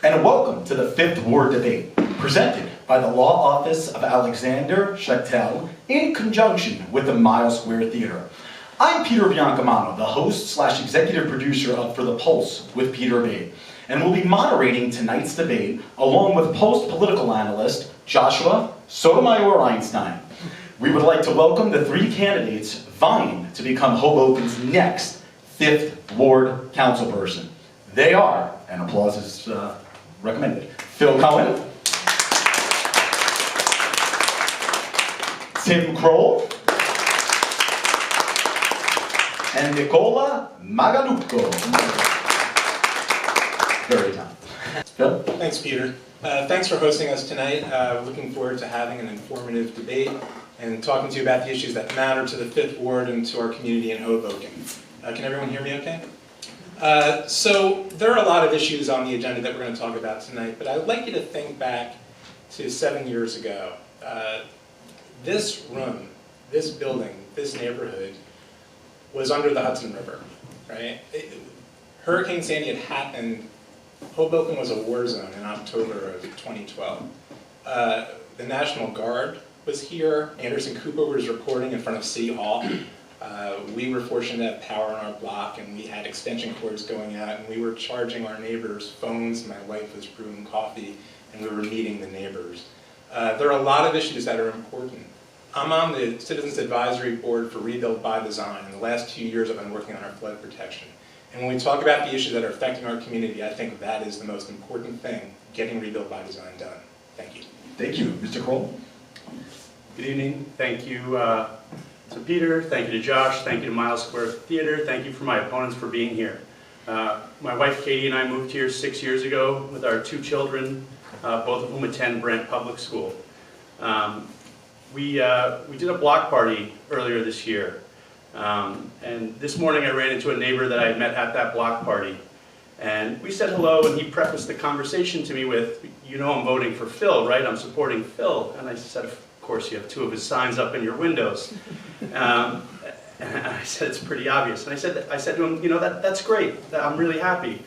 and welcome to the Fifth Ward Debate, presented by the Law Office of Alexander Schechtel in conjunction with the Mile Square Theater. I'm Peter Biancamano, the host/executive producer of For the Pulse with Peter Abate, and will be moderating tonight's debate along with post-political analyst Joshua Sotomayor Einstein. We would like to welcome the three candidates vying to become Hoboken's next Fifth Ward councilperson. They are, and applause is recommended, Phil Cohen, Tim Kroll, and Nicola Magalucco. Very talented. Phil? Thanks, Peter. Thanks for hosting us tonight. Looking forward to having an informative debate and talking to you about the issues that matter to the Fifth Ward and to our community in Hoboken. Can everyone hear me okay? So there are a lot of issues on the agenda that we're going to talk about tonight, but I'd like you to think back to 7 years ago. This room, this building, this neighborhood was under the Hudson River, right? Hurricane Sandy had happened. Hoboken was a war zone in October of 2012. The National Guard was here. Anderson Cooper was reporting in front of City Hall. We were fortunate to have power on our block, and we had extension cords going out, and we were charging our neighbors' phones. My wife was brewing coffee, and we were meeting the neighbors. There are a lot of issues that are important. I'm on the Citizens Advisory Board for Rebuild by Design. In the last 2 years, I've been working on our flood protection. And when we talk about the issues that are affecting our community, I think that is the most important thing, getting Rebuild by Design done. Thank you. Thank you. Mr. Kroll? Good evening. Thank you to Peter. Thank you to Josh. Thank you to Mile Square Theater. Thank you for my opponents for being here. My wife Katie and I moved here 6 years ago with our 2 children, both of whom attend Brent Public School. We did a block party earlier this year. And this morning I ran into a neighbor that I had met at that block party. And we said hello, and he prefaced the conversation to me with, "You know I'm voting for Phil, right? I'm supporting Phil." And I said, "Of course, you have 2 of his signs up in your windows." And I said, "It's pretty obvious." And I said to him, "You know, that's great. I'm really happy."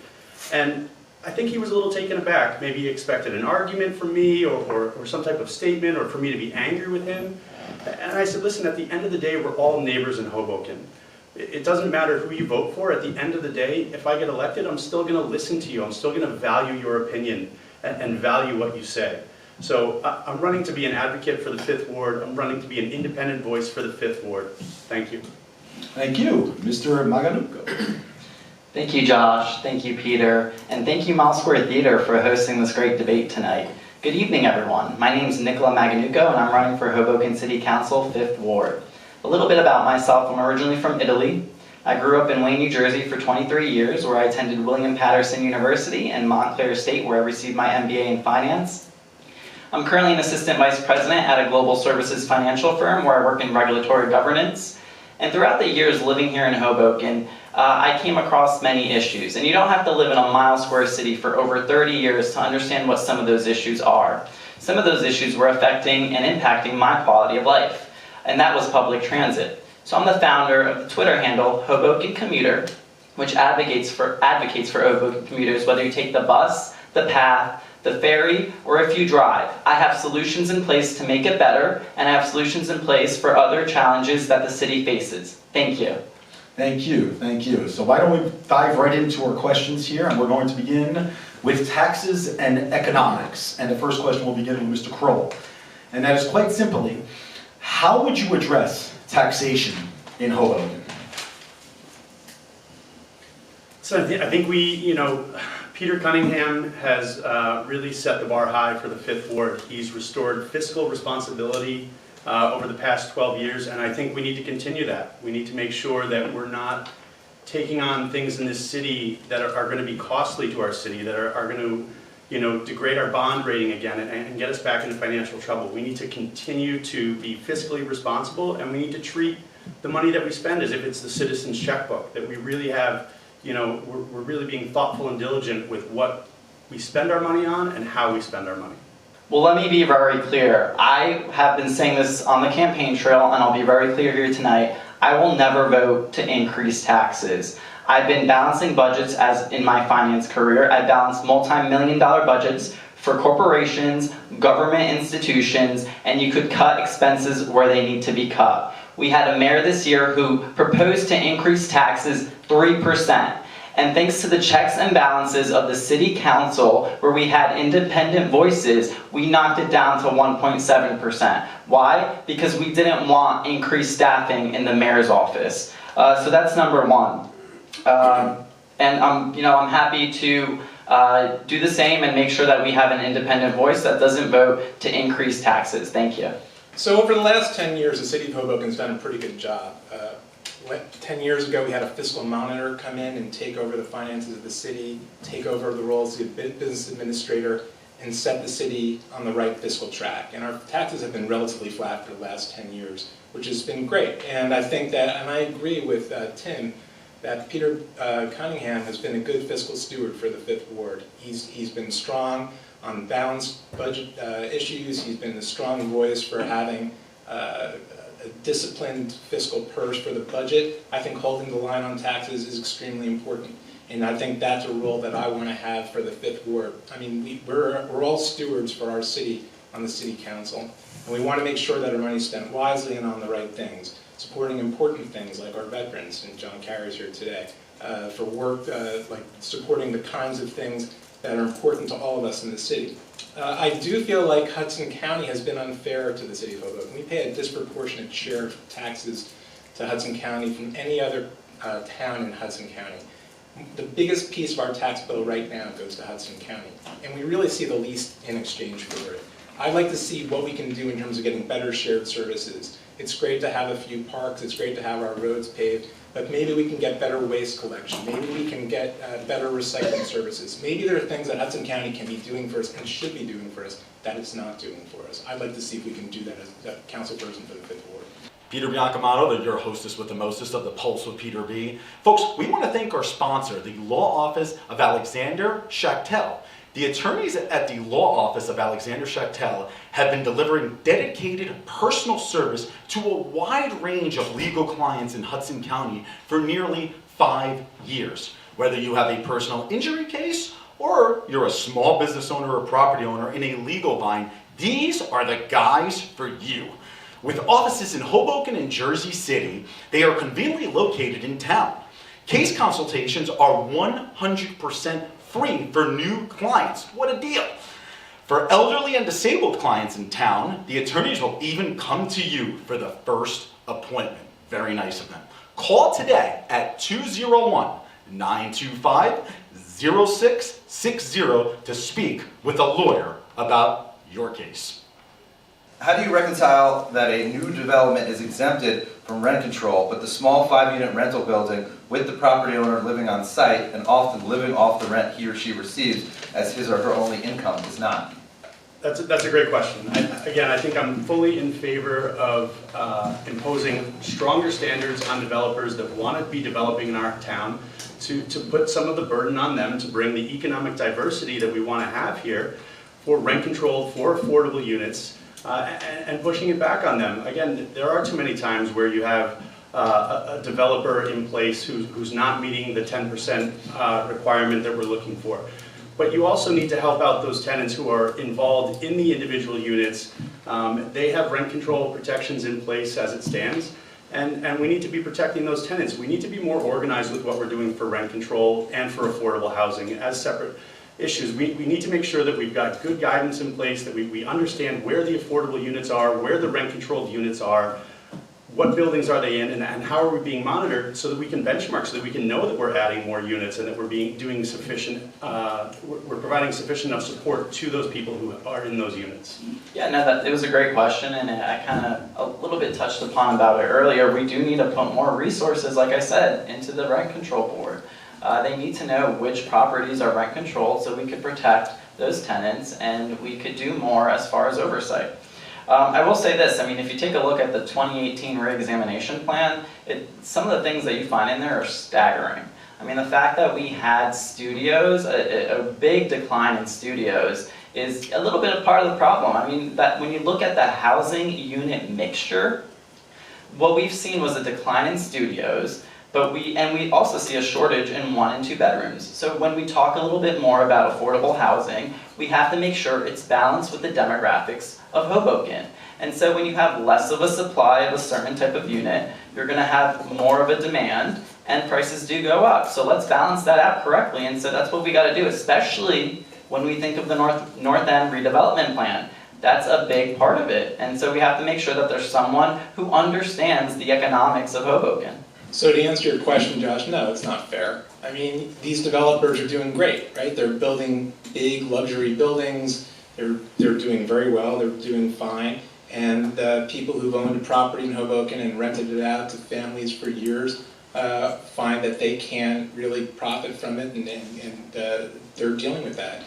And I think he was a little taken aback. Maybe he expected an argument from me or some type of statement, or for me to be angry with him. And I said, "Listen, at the end of the day, we're all neighbors in Hoboken. It doesn't matter who you vote for. At the end of the day, if I get elected, I'm still going to listen to you. I'm still going to value your opinion and value what you say. So I'm running to be an advocate for the Fifth Ward. I'm running to be an independent voice for the Fifth Ward." Thank you. Thank you. Mr. Magalucco? Thank you, Josh. Thank you, Peter. And thank you, Mile Square Theater, for hosting this great debate tonight. Good evening, everyone. My name is Nicola Maganucco, and I'm running for Hoboken City Council, 5th Ward. A little bit about myself. I'm originally from Italy. I grew up in Wayne, New Jersey for 23 years, where I attended William Patterson University and Montclair State, where I received my MBA in finance. I'm currently an assistant vice president at a global services financial firm where I work in regulatory governance. And throughout the years living here in Hoboken, I came across many issues. And you don't have to live in a Mile Square city for over 30 years to understand what some of those issues are. Some of those issues were affecting and impacting my quality of life, and that was public transit. So I'm the founder of the Twitter handle Hoboken Commuter, which advocates for Hoboken commuters, whether you take the bus, the path, the ferry, or if you drive. I have solutions in place to make it better, and I have solutions in place for other challenges that the city faces. Thank you. Thank you, thank you. So why don't we dive right into our questions here, and we're going to begin with taxes and economics. And the first question will begin with Mr. Kroll. And that is quite simply, how would you address taxation in Hoboken? So I think Peter Cunningham has really set the bar high for the Fifth Ward. He's restored fiscal responsibility over the past 12 years, and I think we need to continue that. We need to make sure that we're not taking on things in this city that are going to be costly to our city, that are going to degrade our bond rating again and get us back into financial trouble. We need to continue to be fiscally responsible, and we need to treat the money that we spend as if it's the citizen's checkbook, that we really have, we're really being thoughtful and diligent with what we spend our money on and how we spend our money. Well, let me be very clear. I have been saying this on the campaign trail, and I'll be very clear here tonight. I will never vote to increase taxes. I've been balancing budgets as in my finance career. I balanced multi-million-dollar budgets for corporations, government institutions, and you could cut expenses where they need to be cut. We had a mayor this year who proposed to increase taxes 3%. And thanks to the checks and balances of the city council, where we had independent voices, we knocked it down to 1.7%. Why? Because we didn't want increased staffing in the mayor's office. So that's number one. And I'm happy to do the same and make sure that we have an independent voice that doesn't vote to increase taxes. Thank you. So over the last 10 years, the city of Hoboken's done a pretty good job. 10 years ago, we had a fiscal monitor come in and take over the finances of the city, take over the roles of the business administrator, and set the city on the right fiscal track. And our taxes have been relatively flat for the last 10 years, which has been great. And I think that, and I agree with Tim, that Peter Cunningham has been a good fiscal steward for the Fifth Ward. He's been strong on balanced budget issues. He's been a strong voice for having a disciplined fiscal purse for the budget. I think holding the line on taxes is extremely important. And I think that's a role that I want to have for the Fifth Ward. I mean, we're all stewards for our city on the city council. And we want to make sure that our money is spent wisely and on the right things, supporting important things like our veterans, and John Carey's here today, for work like supporting the kinds of things that are important to all of us in the city. I do feel like Hudson County has been unfair to the city of Hoboken. We pay a disproportionate share of taxes to Hudson County from any other town in Hudson County. The biggest piece of our tax bill right now goes to Hudson County, and we really see the least in exchange for it. I'd like to see what we can do in terms of getting better shared services. It's great to have a few parks, it's great to have our roads paved, but maybe we can get better waste collection. Maybe we can get better recycling services. Maybe there are things that Hudson County can be doing for us and should be doing for us that it's not doing for us. I'd like to see if we can do that as a council person for the Fifth Ward. Peter Biancamato, your hostess with the mostest of the Pulse with Peter B. Folks, we want to thank our sponsor, the Law Office of Alexander Schachtel. The attorneys at the Law Office of Alexander Schachtel have been delivering dedicated personal service to a wide range of legal clients in Hudson County for nearly 5 years. Whether you have a personal injury case or you're a small business owner or property owner in a legal bind, these are the guys for you. With offices in Hoboken and Jersey City, they are conveniently located in town. Case consultations are 100% free for new clients. What a deal! For elderly and disabled clients in town, the attorneys will even come to you for the first appointment. Very nice of them. Call today at 201-925-0660 to speak with a lawyer about your case. How do you reconcile that a new development is exempted from rent control, but the small 5-unit rental building with the property owner living on site and often living off the rent he or she receives as his or her only income is not? That's a great question. I think I'm fully in favor of imposing stronger standards on developers that want to be developing in our town, to put some of the burden on them to bring the economic diversity that we want to have here for rent control, for affordable units, and pushing it back on them. Again, there are too many times where you have a developer in place who's not meeting the 10% requirement that we're looking for. But you also need to help out those tenants who are involved in the individual units. They have rent control protections in place as it stands, and we need to be protecting those tenants. We need to be more organized with what we're doing for rent control and for affordable housing as separate issues. We need to make sure that we've got good guidance in place, that we understand where the affordable units are, where the rent-controlled units are, what buildings are they in, and how are we being monitored so that we can benchmark, so that we can know that we're adding more units and that we're doing sufficient, we're providing sufficient enough support to those people who are in those units. Yeah, no, it was a great question, and I kind of a little bit touched upon about it earlier. We do need to put more resources, like I said, into the rent control board. They need to know which properties are rent controlled so we could protect those tenants and we could do more as far as oversight. I will say this, I mean, if you take a look at the 2018 reexamination plan, some of the things that you find in there are staggering. I mean, the fact that we had studios, a big decline in studios, is a little bit of part of the problem. I mean, that when you look at the housing unit mixture, what we've seen was a decline in studios. But we also see a shortage in 1 and 2 bedrooms. So when we talk a little bit more about affordable housing, we have to make sure it's balanced with the demographics of Hoboken. And so when you have less of a supply of a certain type of unit, you're going to have more of a demand, and prices do go up. So let's balance that out correctly, and so that's what we got to do, especially when we think of the North End redevelopment plan. That's a big part of it, and so we have to make sure that there's someone who understands the economics of Hoboken. So to answer your question, Josh, no, it's not fair. I mean, these developers are doing great, right? They're building big luxury buildings. They're doing very well. They're doing fine. And people who've owned a property in Hoboken and rented it out to families for years find that they can't really profit from it, and they're dealing with that.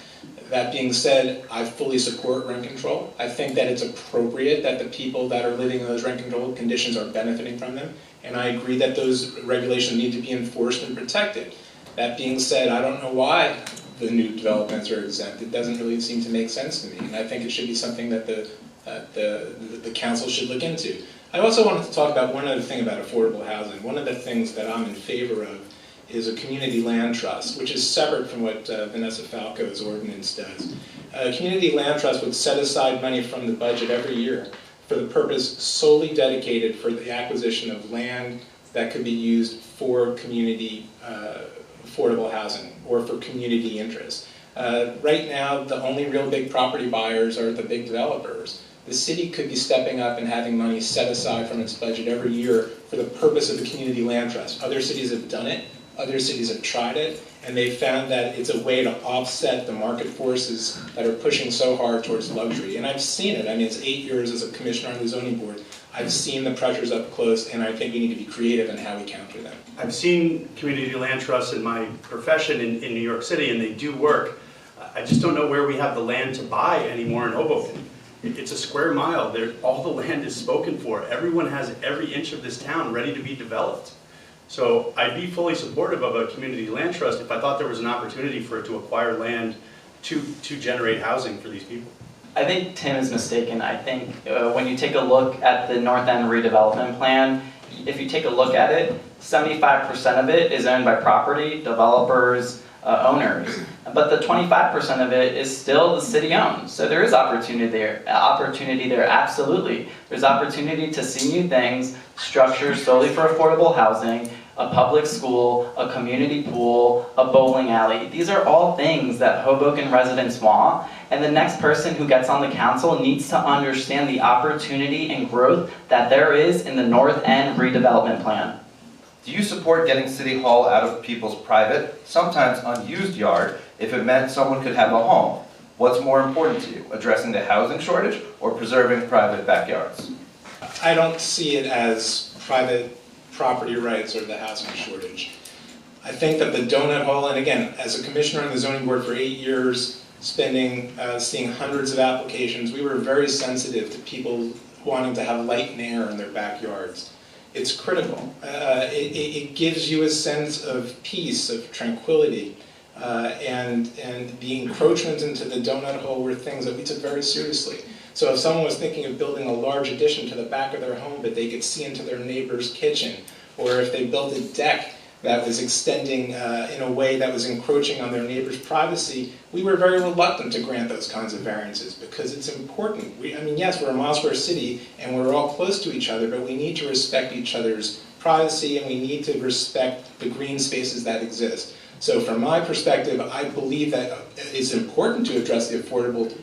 That being said, I fully support rent control. I think that it's appropriate that the people that are living in those rent control conditions are benefiting from them. And I agree that those regulations need to be enforced and protected. That being said, I don't know why the new developments are exempt. It doesn't really seem to make sense to me. And I think it should be something that the council should look into. I also wanted to talk about one other thing about affordable housing. One of the things that I'm in favor of is a community land trust, which is separate from what Vanessa Falco's ordinance does. A community land trust would set aside money from the budget every year for the purpose solely dedicated for the acquisition of land that could be used for community affordable housing or for community interest. Right now, the only real big property buyers are the big developers. The city could be stepping up and having money set aside from its budget every year for the purpose of the community land trust. Other cities have done it. Other cities have tried it, and they found that it's a way to offset the market forces that are pushing so hard towards luxury. And I've seen it. I mean, it's 8 years as a commissioner on the zoning board. I've seen the pressures up close, and I think we need to be creative in how we counter them. I've seen community land trusts in my profession in New York City, and they do work. I just don't know where we have the land to buy anymore in Hoboken. It's a square mile. All the land is spoken for. Everyone has every inch of this town ready to be developed. So I'd be fully supportive of a community land trust if I thought there was an opportunity for it to acquire land to generate housing for these people. I think Tim is mistaken. I think when you take a look at the North End redevelopment plan, if you take a look at it, 75% of it is owned by property, developers, owners. But the 25% of it is still the city owned. So there is opportunity there, absolutely. There's opportunity to see new things, structured solely for affordable housing, a public school, a community pool, a bowling alley. These are all things that Hoboken residents want, and the next person who gets on the council needs to understand the opportunity and growth that there is in the North End redevelopment plan. Do you support getting City Hall out of people's private, sometimes unused yard if it meant someone could have a home? What's more important to you, addressing the housing shortage or preserving private backyards? I don't see it as private property rights or the housing shortage. I think that the donut hole, and again, as a commissioner on the zoning board for 8 years, seeing hundreds of applications, we were very sensitive to people wanting to have light and air in their backyards. It's critical. It gives you a sense of peace, of tranquility, and the encroachment into the donut hole were things that we took very seriously. So if someone was thinking of building a large addition to the back of their home but they could see into their neighbor's kitchen, or if they built a deck that was extending in a way that was encroaching on their neighbor's privacy, we were very reluctant to grant those kinds of variances because it's important. I mean, yes, we're a mile-square city and we're all close to each other, but we need to respect each other's privacy and we need to respect the green spaces that exist. So from my perspective, I believe that it's important to address the affordable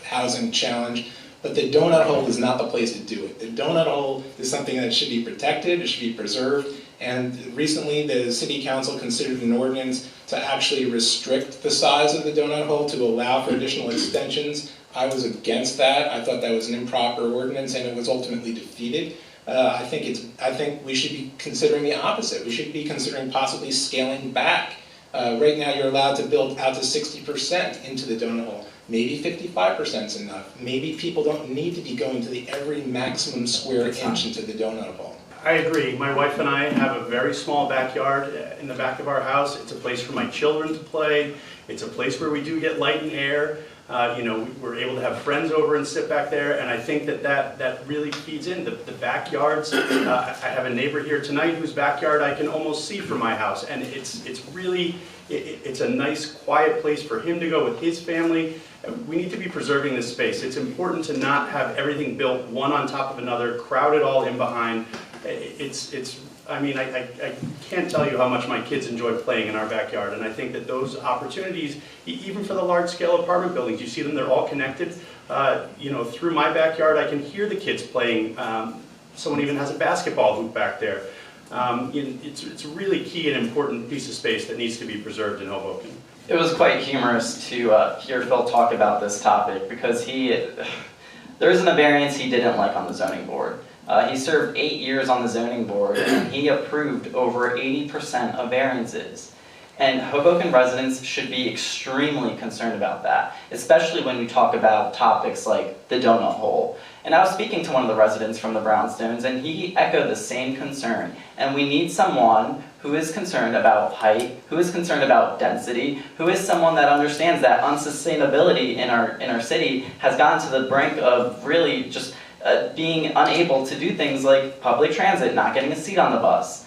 housing challenge, but the donut hole is not the place to do it. The donut hole is something that should be protected, it should be preserved, and recently the city council considered an ordinance to actually restrict the size of the donut hole to allow for additional extensions. I was against that. I thought that was an improper ordinance and it was ultimately defeated. I think we should be considering the opposite. We should be considering possibly scaling back. Right now you're allowed to build out to 60% into the donut hole. Maybe 55% is enough. Maybe people don't need to be going to every maximum square inch into the donut hole. I agree. My wife and I have a very small backyard in the back of our house. It's a place for my children to play. It's a place where we do get light and air. We're able to have friends over and sit back there, and I think that really feeds in. The backyards, I have a neighbor here tonight whose backyard I can almost see from my house, and it's really, it's a nice, quiet place for him to go with his family. We need to be preserving this space. It's important to not have everything built one on top of another, crowded all in behind. I can't tell you how much my kids enjoy playing in our backyard, and I think that those opportunities, even for the large-scale apartment buildings, you see them, they're all connected. Through my backyard, I can hear the kids playing. Someone even has a basketball hoop back there. It's a really key and important piece of space that needs to be preserved in Hoboken. It was quite humorous to hear Phil talk about this topic because there isn't a variance he didn't like on the zoning board. He served 8 years on the zoning board and he approved over 80% of variances. And Hoboken residents should be extremely concerned about that, especially when we talk about topics like the donut hole. And I was speaking to one of the residents from the Brownstones and he echoed the same concern. And we need someone who is concerned about height, who is concerned about density, who is someone that understands that unsustainability in our city has gotten to the brink of really just being unable to do things like public transit, not getting a seat on the bus.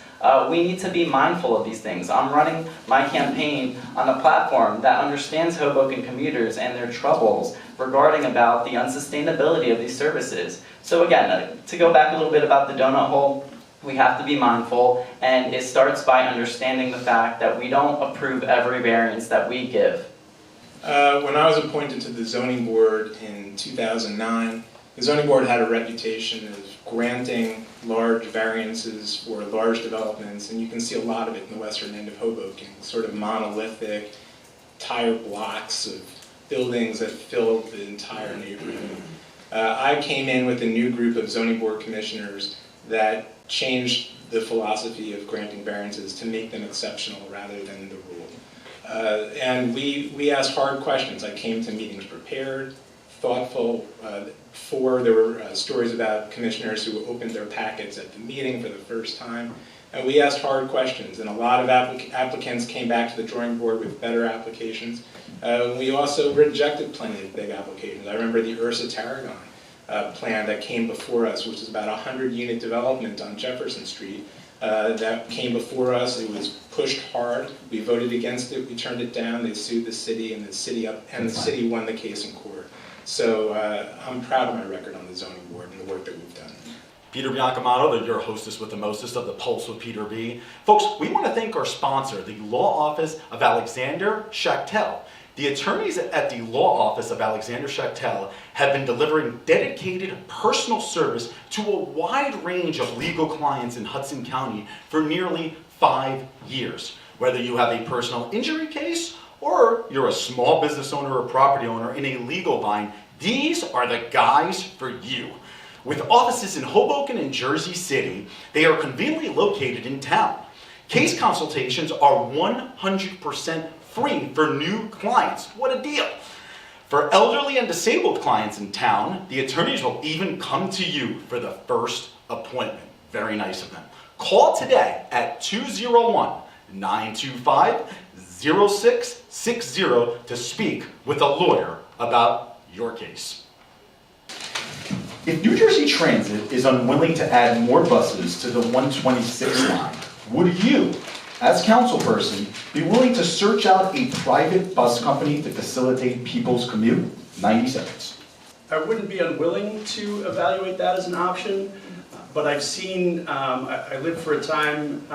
We need to be mindful of these things. I'm running my campaign on a platform that understands Hoboken commuters and their troubles regarding about the unsustainability of these services. So again, to go back a little bit about the donut hole, we have to be mindful, and it starts by understanding the fact that we don't approve every variance that we give. When I was appointed to the zoning board in 2009, the zoning board had a reputation of granting large variances for large developments, and you can see a lot of it in the western end of Hoboken, sort of monolithic tire blocks of buildings that filled the entire neighborhood. I came in with a new group of zoning board commissioners that changed the philosophy of granting variances to make them exceptional rather than the rule. And we asked hard questions. I came to meetings prepared, thoughtful. There were stories about commissioners who opened their packets at the meeting for the first time. And we asked hard questions, and a lot of applicants came back to the drawing board with better applications. We also rejected plenty of big applications. I remember the Ursa Tarragon plan that came before us, which is about a 100-unit development on Jefferson Street. That came before us. It was pushed hard. We voted against it. We turned it down. They sued the city, and the city won the case in court. So I'm proud of my record on the zoning board and the work that we've done. Peter Biancamano, your hostess with the mostest of the Pulse with Peter B. Folks, we want to thank our sponsor, the Law Office of Alexander Schachtel. The attorneys at the Law Office of Alexander Schachtel have been delivering dedicated personal service to a wide range of legal clients in Hudson County for nearly 5 years. Whether you have a personal injury case or you're a small business owner or property owner in a legal bind, these are the guys for you. With offices in Hoboken and Jersey City, they are conveniently located in town. Case consultations are 100% free for new clients. What a deal! For elderly and disabled clients in town, the attorneys will even come to you for the first appointment. Very nice of them. Call today at 201-925-0660 to speak with a lawyer about your case. If New Jersey Transit is unwilling to add more buses to the 126 line, would you, as councilperson, be willing to search out a private bus company to facilitate people's commute? 90 seconds. I wouldn't be unwilling to evaluate that as an option, but I've seen, I lived for a time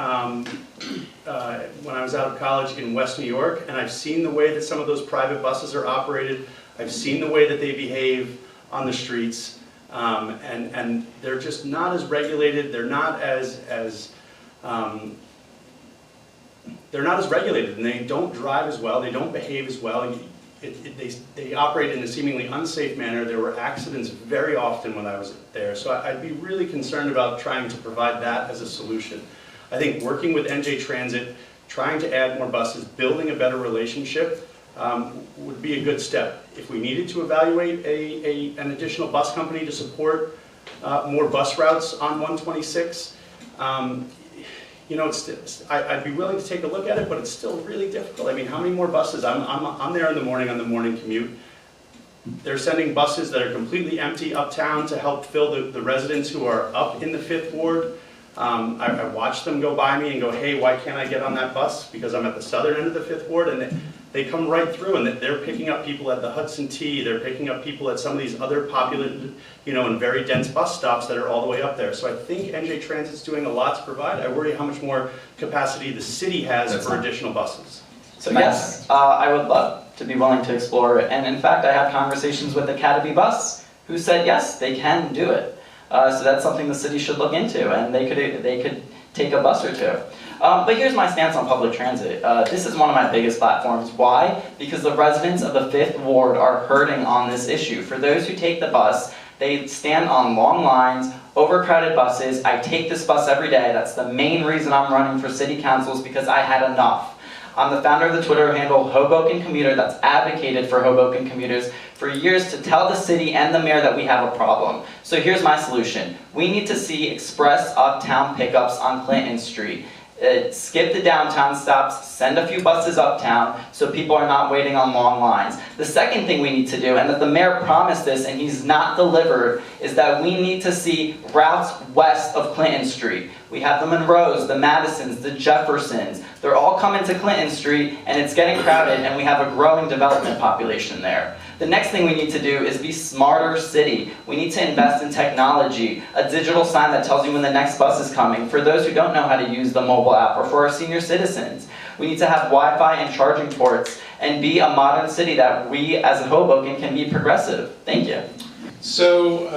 when I was out of college in West New York, and I've seen the way that some of those private buses are operated. I've seen the way that they behave on the streets, and they're just not as regulated. They're not as regulated, and they don't drive as well. They don't behave as well. They operate in a seemingly unsafe manner. There were accidents very often when I was there, so I'd be really concerned about trying to provide that as a solution. I think working with NJ Transit, trying to add more buses, building a better relationship would be a good step. If we needed to evaluate an additional bus company to support more bus routes on 126, I'd be willing to take a look at it, but it's still really difficult. I mean, how many more buses? I'm there in the morning on the morning commute. They're sending buses that are completely empty uptown to help fill the residents who are up in the Fifth Ward. I watch them go by me and go, hey, why can't I get on that bus? Because I'm at the southern end of the Fifth Ward, and they come right through, and they're picking up people at the Hudson T, they're picking up people at some of these other popular, and very dense bus stops that are all the way up there. So I think NJ Transit's doing a lot to provide. I worry how much more capacity the city has for additional buses. So yes, I would love to be willing to explore it. And in fact, I had conversations with Academy Bus who said, yes, they can do it. So that's something the city should look into, and they could take a bus or two. But here's my stance on public transit. This is one of my biggest platforms. Why? Because the residents of the Fifth Ward are hurting on this issue. For those who take the bus, they stand on long lines, overcrowded buses. I take this bus every day. That's the main reason I'm running for city council, is because I had enough. I'm the founder of the Twitter handle Hoboken Commuter that's advocated for Hoboken commuters for years to tell the city and the mayor that we have a problem. So here's my solution. We need to see express uptown pickups on Clinton Street. Skip the downtown stops, send a few buses uptown so people are not waiting on long lines. The second thing we need to do, and that the mayor promised this and he's not delivered, is that we need to see routes west of Clinton Street. We have the Monroes, the Madisons, the Jeffersons. They're all coming to Clinton Street, and it's getting crowded, and we have a growing development population there. The next thing we need to do is be smarter city. We need to invest in technology, a digital sign that tells you when the next bus is coming, for those who don't know how to use the mobile app, or for our senior citizens. We need to have Wi-Fi and charging ports, and be a modern city that we as a Hoboken can be progressive. Thank you. So,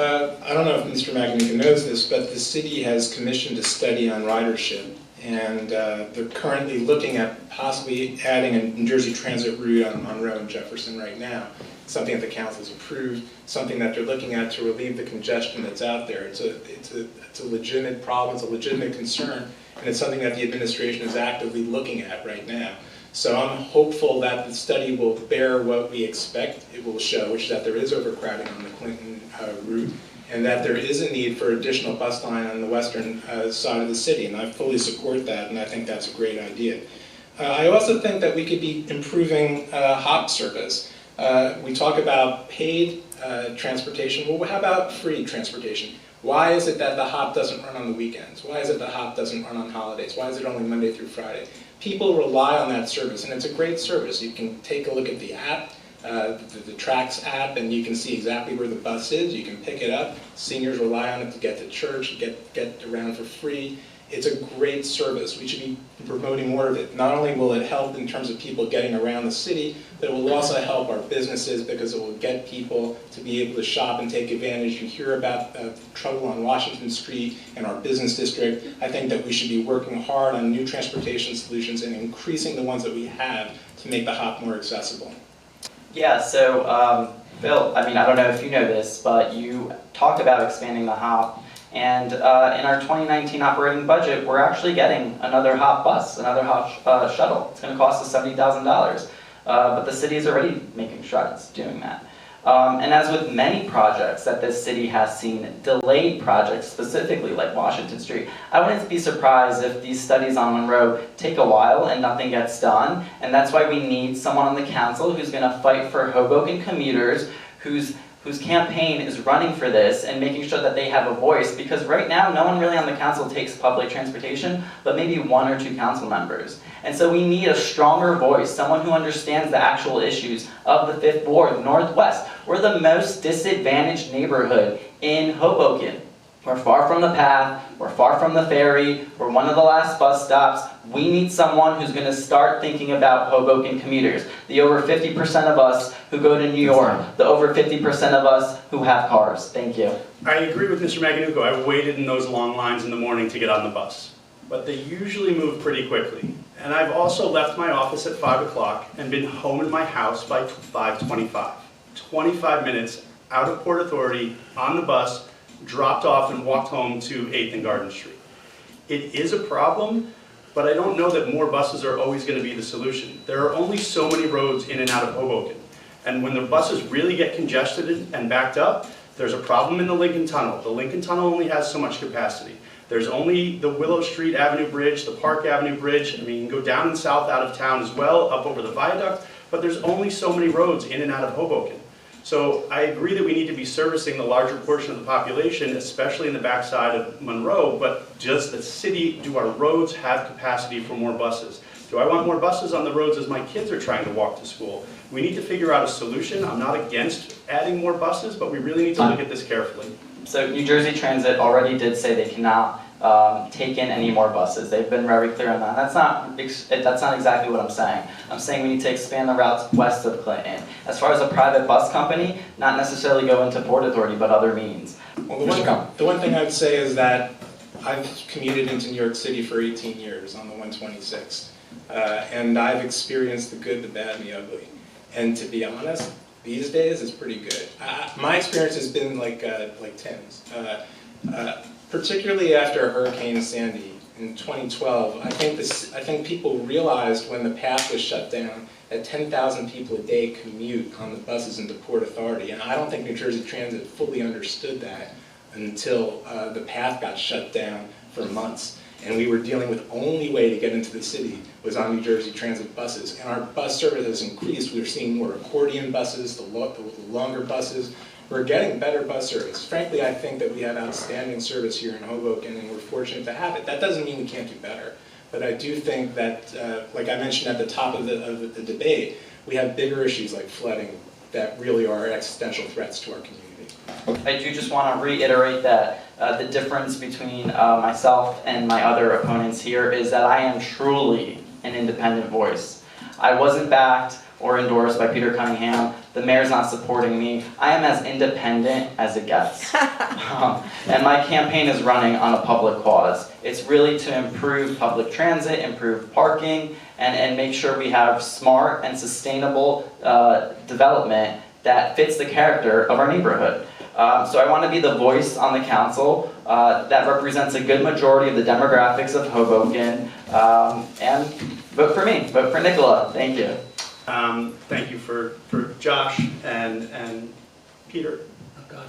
I don't know if Mr. Magnuka knows this, but the city has commissioned a study on ridership, and they're currently looking at possibly adding a New Jersey Transit route on Monroe and Jefferson right now. Something that the council's approved, something that they're looking at to relieve the congestion that's out there. It's a legitimate problem, it's a legitimate concern, and it's something that the administration is actively looking at right now. So I'm hopeful that the study will bear what we expect it will show, which is that there is overcrowding on the Clinton route, and that there is a need for additional bus line on the western side of the city, and I fully support that, and I think that's a great idea. I also think that we could be improving HOP service. We talk about paid transportation. Well, how about free transportation? Why is it that the HOP doesn't run on the weekends? Why is it the HOP doesn't run on holidays? Why is it only Monday through Friday? People rely on that service, and it's a great service. You can take a look at the app, the Trax app, and you can see exactly where the bus is. You can pick it up. Seniors rely on it to get to church, get around for free. It's a great service. We should be promoting more of it. Not only will it help in terms of people getting around the city, but it will also help our businesses because it will get people to be able to shop and take advantage. You hear about trouble on Washington Street and our business district. I think that we should be working hard on new transportation solutions and increasing the ones that we have to make the HOP more accessible. Yeah, so Bill, I don't know if you know this, but you talked about expanding the HOP. And in our 2019 operating budget, we're actually getting another HOP bus, another HOP shuttle. It's going to cost us $70,000, but the city is already making strides doing that. And as with many projects that this city has seen, delayed projects, specifically like Washington Street, I wouldn't be surprised if these studies on Monroe take a while and nothing gets done. And that's why we need someone on the council who's going to fight for Hoboken commuters, whose campaign is running for this and making sure that they have a voice, because right now no one really on the council takes public transportation, but maybe one or two council members. And so we need a stronger voice, someone who understands the actual issues of the Fifth Ward, Northwest. We're the most disadvantaged neighborhood in Hoboken. We're far from the path, we're far from the ferry, we're one of the last bus stops. We need someone who's going to start thinking about Hoboken commuters. The over 50% of us who go to New York, the over 50% of us who have cars. Thank you. I agree with Mr. Maganuco. I waited in those long lines in the morning to get on the bus, but they usually move pretty quickly. And I've also left my office at 5 o'clock and been home in my house by 5:25. 25 minutes out of Port Authority, on the bus, dropped off and walked home to 8th and Garden Street. It is a problem, but I don't know that more buses are always going to be the solution. There are only so many roads in and out of Hoboken. And when the buses really get congested and backed up, there's a problem in the Lincoln Tunnel. The Lincoln Tunnel only has so much capacity. There's only the Willow Street Avenue Bridge, the Park Avenue Bridge. I mean, you can go down and south out of town as well, up over the viaduct, but there's only so many roads in and out of Hoboken. So I agree that we need to be servicing the larger portion of the population, especially in the backside of Monroe, but does the city, do our roads have capacity for more buses? Do I want more buses on the roads as my kids are trying to walk to school? We need to figure out a solution. I'm not against adding more buses, but we really need to look at this carefully. So New Jersey Transit already did say they cannot take in any more buses. They've been very clear on that. That's not exactly what I'm saying. I'm saying we need to expand the routes west of Clinton. As far as a private bus company, not necessarily go into Port Authority, but other means. Well, the one thing I would say is that I've commuted into New York City for 18 years on the 126th. And I've experienced the good, the bad, and the ugly. And to be honest, these days it's pretty good. My experience has been like Tim's. Particularly after Hurricane Sandy in 2012, I think people realized when the path was shut down that 10,000 people a day commute on the buses into Port Authority, and I don't think New Jersey Transit fully understood that until the path got shut down for months. And we were dealing with the only way to get into the city was on New Jersey Transit buses. And our bus service has increased. We're seeing more accordion buses, the longer buses. We're getting better bus service. Frankly, I think that we have outstanding service here in Hoboken, and we're fortunate to have it. That doesn't mean we can't do better. But I do think that, like I mentioned at the top of the debate, we have bigger issues like flooding that really are existential threats to our community. I do just want to reiterate that the difference between myself and my other opponents here is that I am truly an independent voice. I wasn't backed or endorsed by Peter Cunningham. The mayor's not supporting me. I am as independent as it gets. And my campaign is running on a public cause. It's really to improve public transit, improve parking, and make sure we have smart and sustainable development that fits the character of our neighborhood. So I want to be the voice on the council that represents a good majority of the demographics of Hoboken, and vote for me, vote for Nicola. Thank you. Thank you for Josh and Peter. Oh God.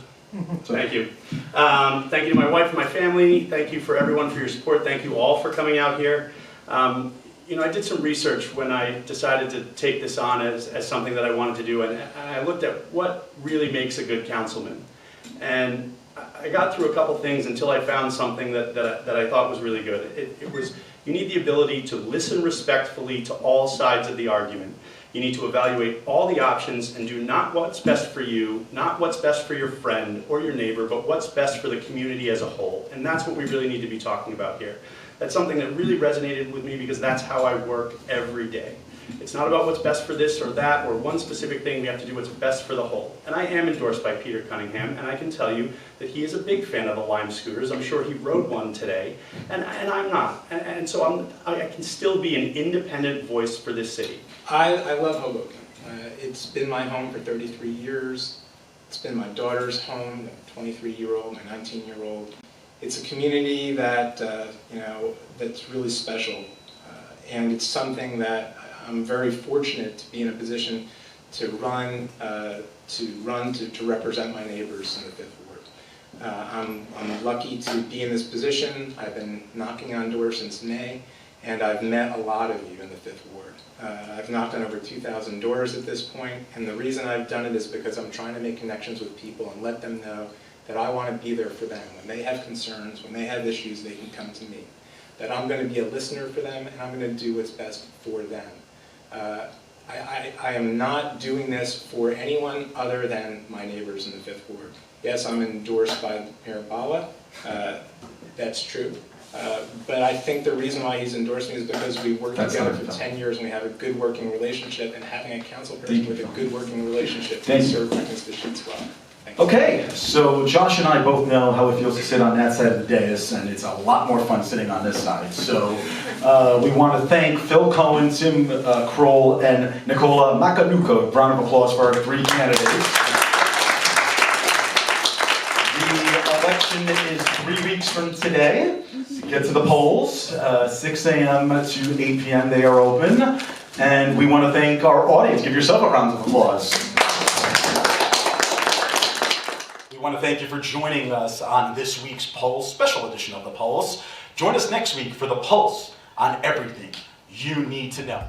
Thank you. Thank you to my wife and my family. Thank you for everyone for your support. Thank you all for coming out here. You know, I did some research when I decided to take this on as something that I wanted to do, and I looked at what really makes a good councilman. And I got through a couple things until I found something that I thought was really good. It was, you need the ability to listen respectfully to all sides of the argument. You need to evaluate all the options and do not what's best for you, not what's best for your friend or your neighbor, but what's best for the community as a whole. And that's what we really need to be talking about here. That's something that really resonated with me because that's how I work every day. It's not about what's best for this or that or one specific thing. We have to do what's best for the whole. And I am endorsed by Peter Cunningham, and I can tell you that he is a big fan of the Lime scooters. I'm sure he rode one today, and I'm not. And so I can still be an independent voice for this city. I love Hoboken. It's been my home for 33 years. It's been my daughter's home, the 23-year-old, my 19-year-old. It's a community that, that's really special. And it's something that I'm very fortunate to be in a position to run, to represent my neighbors in the Fifth Ward. I'm lucky to be in this position. I've been knocking on doors since May, and I've met a lot of you in the Fifth Ward. I've knocked on over 2,000 doors at this point, and the reason I've done it is because I'm trying to make connections with people and let them know that I want to be there for them. When they have concerns, when they have issues, they can come to me. That I'm going to be a listener for them, and I'm going to do what's best for them. I am not doing this for anyone other than my neighbors in the Fifth Ward. Yes, I'm endorsed by Mayor Bala. That's true. But I think the reason why he's endorsed me is because we worked together for 10 years and we have a good working relationship, and having a council person with a good working relationship can serve my constituents well. Okay, so Josh and I both know how it feels to sit on that side of the dais, and it's a lot more fun sitting on this side. So we want to thank Phil Cohen, Tim Kroll, and Nicola Maganuco. Round of applause for our three candidates. The election is 3 weeks from today. Get to the polls, 6 a.m. to 8 p.m. they are open. And we want to thank our audience. Give yourself a round of applause. We want to thank you for joining us on this week's Pulse, special edition of the Pulse. Join us next week for the Pulse on everything you need to know.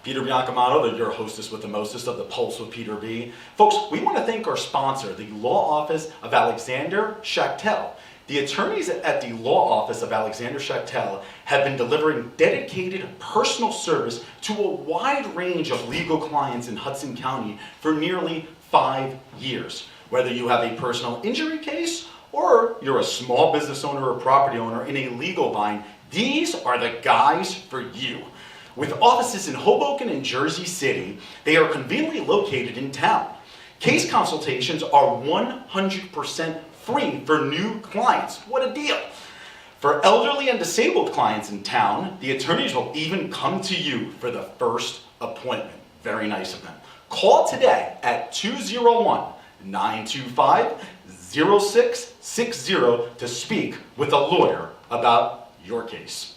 Peter Biancamano, your hostess with the mostest of the Pulse with Peter B. Folks, we want to thank our sponsor, the Law Office of Alexander Schachtel. The attorneys at the Law Office of Alexander Schachtel have been delivering dedicated personal service to a wide range of legal clients in Hudson County for nearly 5 years. Whether you have a personal injury case or you're a small business owner or property owner in a legal bind, these are the guys for you. With offices in Hoboken and Jersey City, they are conveniently located in town. Case consultations are 100% free for new clients. What a deal! For elderly and disabled clients in town, the attorneys will even come to you for the first appointment. Very nice of them. Call today at 201-925-0660 to speak with a lawyer about your case.